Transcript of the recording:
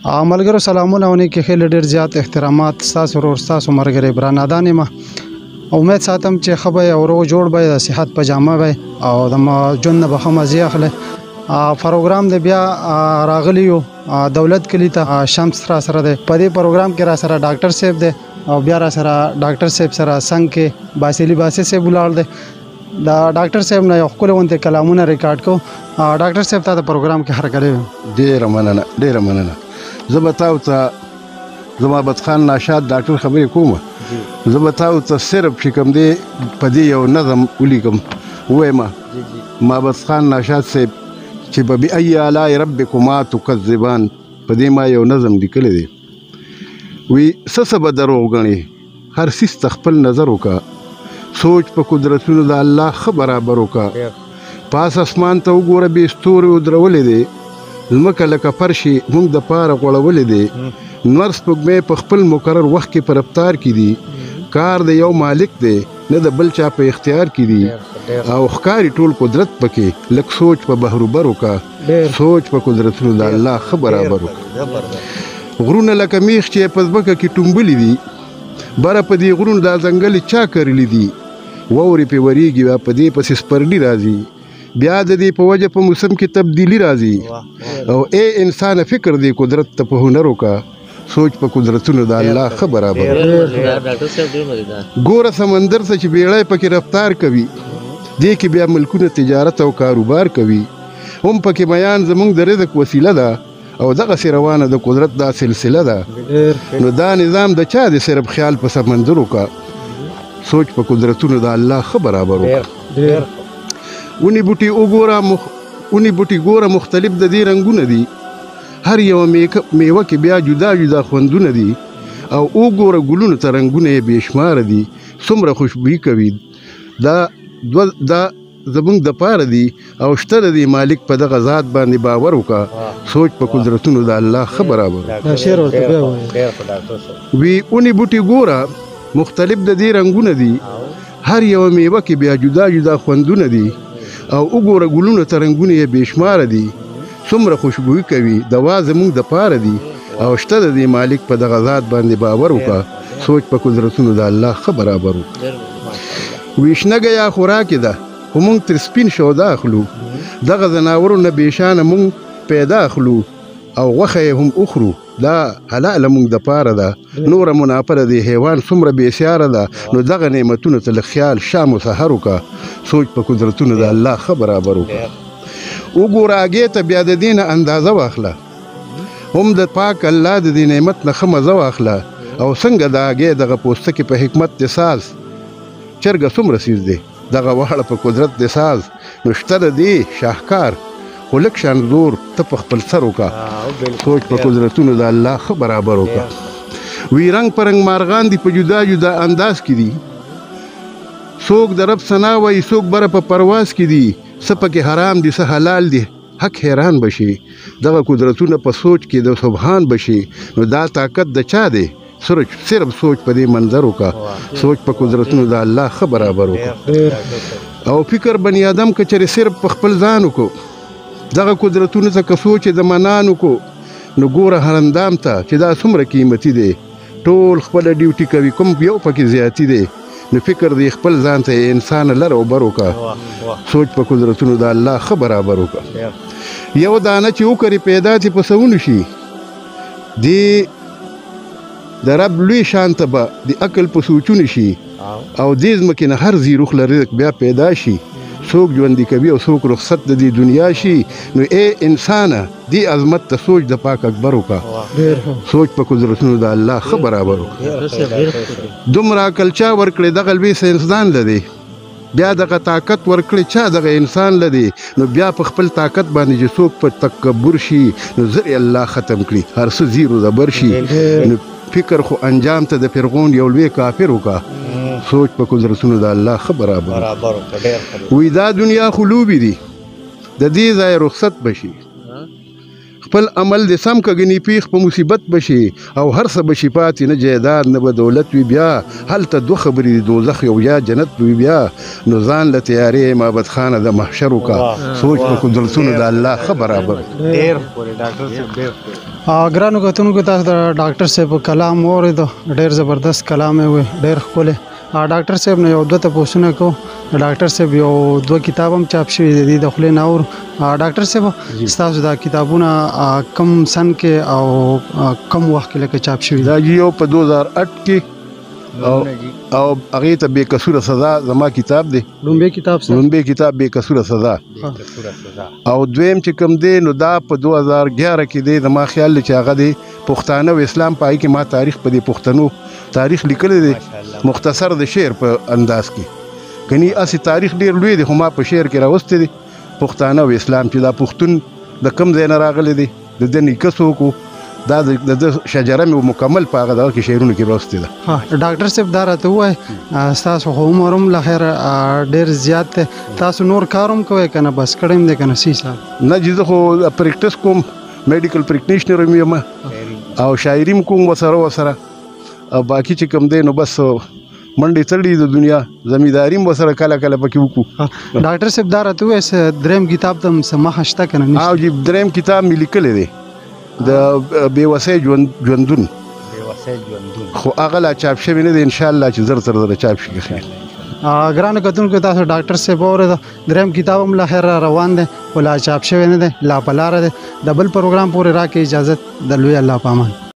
ملګرو سلامونه او نیکې ښې ډېر زیات احترامات ستاسو ورور ستاسو ملګری عبران ادان یم امید ساتم چې ښه به او روغ جوړ به د صحت په جامه به او د ژوند نه به ښه مزې اخلئ پروګرام د بیا راغلی یو دولت کلي ته شمس را سره دی په دې پروګرام کې را سره ډاکټر صاحب دی او بیا را سره ډاکټر صاحب سره څنګ کې باسلي باسي صاحب ولاړ دی دا ډاکټر صاحب نه یو ښکلي غوندې کلامونه ریکارډ کو ډاکټر صاحب ته د پروګرام کې هرکلی ویم ډېره مننه زه به تاسو ته زما بدخان ناشاد ډاکټر خبرې کوم زه به تاسو ته صرف چې کوم دی په دې یو نظم ولیکم ووایم ما بدخان ناشاد صاحب چې بأي آلاء ربکما تکذبان په دې ما یو نظم لیکلی دی وی څه به دروغ ګڼې هر څیز ته خپل نظر وکړه سوچ په قدرتونو د الله ښه برابر وکړه پاس اسمان ته وګوره بې ستوري ودرولې دی ځمکه لکه فرشي موږ د پاره غوړولې دی نور سپوږمۍ په خپل مقرر وخت کې په رفتار کې دي کار د یو مالک دی نه د بل چا په اختیار کې دي او ښکاري ټول قدرت پکې لږ سوچ په بهروبر وکړه سوچ په قدرتونو د الله ښه برابر وکړه غرونه لکه میخ چې په ځمکه کې ټومبلي دي بره په دې غرونو دا ځنګل چا کرلی دي واورې پې ورېږي په دې پسې سپرلي راځي بیا د دې په وجه په موسم کې تبدیلی راځي او ای انسان فکر دی قدرت ته په هنر وکړه سوچ په قدرتونو د الله ښه برابر ګوره سمندر څه چې بیړی پکې رفتار کوي دې کې بیا ملکونه تجارت او کاروبار کوي هم پکې میان زموږ د رزق وسیله ده او دغسې روانه د قدرت دا سلسله ده نو دا نظام د چا دی صرف خیال په سمندر وکړه سوچ په قدرتونو د الله ښه برابر وکړه اونی بوټي ګوره مختلف د دې رنګونه دي هر یوه میوه کې بیا جدا جدا خوندونه دي او وګوره ګلونو ته رنګونه یې بې شماره دي څومره خوشبويي کوي دا زموږ د پاره دي او شته د دې مالک په دغه ذات باندې باور وکړه سوچ په قدرتونو د الله ښه برابر وی اونی بوټي ګوره مختلف د دې رنګونه دي هر یوه میوه کې بیا جدا جدا خوندونه دي او وګوره ګلونو ته رنګونه یې بې شماره دي څومره خوشبويي کوي دوا زموږ د پاره دي او شته د دې مالک په دغه ذات باندې باور وکړه سوچ په قدرتونو د الله ښه برابر وکړه وی شنه یا خوراکې ده خو موږ تر سپین شوده اخلو دغه ځناورو نه بېشانه موږ پیدا اخلو او غوښه یې هم اخرو دا حلاله موږ د پاره ده نوره منافع د حیوان څومره بېسیاره ده نو دغه نعمتونو ته له خیال شام و سحر وکړه سوچ په قدرتونو د الله ښه برابر وکړه وګوره هګۍ ته بیا د دې نه اندازه واخله هم د پاک الله د دې نعمت نه ښه مزه واخله او څنګه د هګۍ دغه پوستکي په حکمت دې ساز چرګه څومره څیز دی دغه واړه په قدرت دې ساز نو شته د دې شاهکار خو لږ شان زور ته په خپل سر وکړه سوچ په قدرتونو د الله ښه برابر وکړه وی رنګ په رنګ مارغان دي په جدا جدا انداز کې دي څوک د رب ثنا وایي څوک بره په پرواز کې دي څه پکې حرام دي څه حلال دي حق حیران بشي دغه قدرتونه په سوچ کې د سبحان بشي نو دا طاقت د چا دی صرف سوچ په دې منظر وکړه سوچ په قدرتونو د الله ښه برابر وکړه او فکر بني آدم که چېرې صرف په خپل ځان وکړو دغه قدرتونو ته که سوچ یې د منان وکړو نو ګوره هر اندام ته چې دا څومره قیمتي دی ټول خپله ډیوټي کوي کوم یو پکې زیاتي دی نو فکر دی خپل ځان ته انسان لر او بر وکړه سوچ په قدرتونو د الله ښه برابر وکړه یو دانه چې وکړي پیدا چې په څه ونشي دی د رب لوی شان ته به د عقل په سوچونه شي او دې ځمکې نه هر زی روح له رزق بیا پیدا شي څوک ژوندي کوي او څوک رخصت د دې دنیا شي نو ای انسانه دې عظمت ته سوچ د پاک اکبر وکړه سوچ په قدرتونو د الله ښه برابر وکړه دومره عقل چا ورکړی دغه لوی ساینسدان لدی بیا دغه طاقت ورکړی چا دغه انسان لدی نو بیا په خپل طاقت باندې چې څوک په تکبر شي نو زر الله ختم کړي هر څه زیرو زبر شي نو فکر خو انجام ته د فرعون یو لوی کافر وکړه سوچ په قدرتونو د الله ښه برابر وی دا دنیا خو لوبې دي د دې ځای رخصت بشي خپل عمل د سم کګنی پیخ په مصیبت بشي او هر څه بشي پاتې نه جیداد نه به دولت وي بیا هلته دوه خبرې دي دوزخ یو یا جنت وي بیا نو ځان له تیارې معبد خانه د محشر وکړه سوچ په قدرتونو د الله ښه برابر ګرانو کتونکو تاسو د ډاکټر صاحب کلام واورېدو ډېر زبردست کلام یې وی ډېر ښکلی ډاکټر صاحب نه یو دوه تپوسونه کوو ډاکټر صاحب یو دوه کتاب هم چاپ شوي دي د خولې نه اورو ډاکټر صاحب ستاسو دا کتابونه کم سن کې او کم وخت کې لکه چاپ شوي دا یو په 2008 کې او هغه ته بے قصور سزا زما کتاب دی لومبه کتاب بے قصور سزا او دویم چې کوم دی نو دا په 2011 کې دی زما خیال چې هغه دی پښتانه او اسلام پای کې ما تاریخ په دې پښتنو تاریخ لیکل دی مختصر د شعر په انداز کې کني اسی تاریخ ډیر لوی دی خو ما په شعر کې راوستي دي پښتانه او اسلام چې دا پښتون د کم ځای نه راغلی دی د دې نیکسو کو دا د شجره مې مکمل په هغه کې شعرونه کې راوستي ده ډاکټر صاحب دا راته وای تاسو عمر هم لخر ډیر زیات تاسو نور کاروم کوي کنه بس کړم دې کنه سی صاحب نه جزه خو پریکټس کوم میډیکل پریکټیشنر یم او شاعری کوم وسره او باقی چې کوم دی نو بس منډې تړلې د دنیا زمینداری وسره کله کله پکې وکړو ډاکټر صاحب دا راته وای دریم کتاب ته سمه شته کنه او جی دریم کتاب مې لیکل دی د بېوسۍ ژوندون خو هغه لا چاپ شوی نه دی ان شاء الله چې زر تر زر چاپ شي ګرانو کتونکو تاسو ډاکټر صاحب اورېدو دریم کتاب هم لا خیر روان دی خو لا چاپ شوی نه دی لا په لاره دی د بل پروګرام پورې راکې اجازت د لوی الله په امان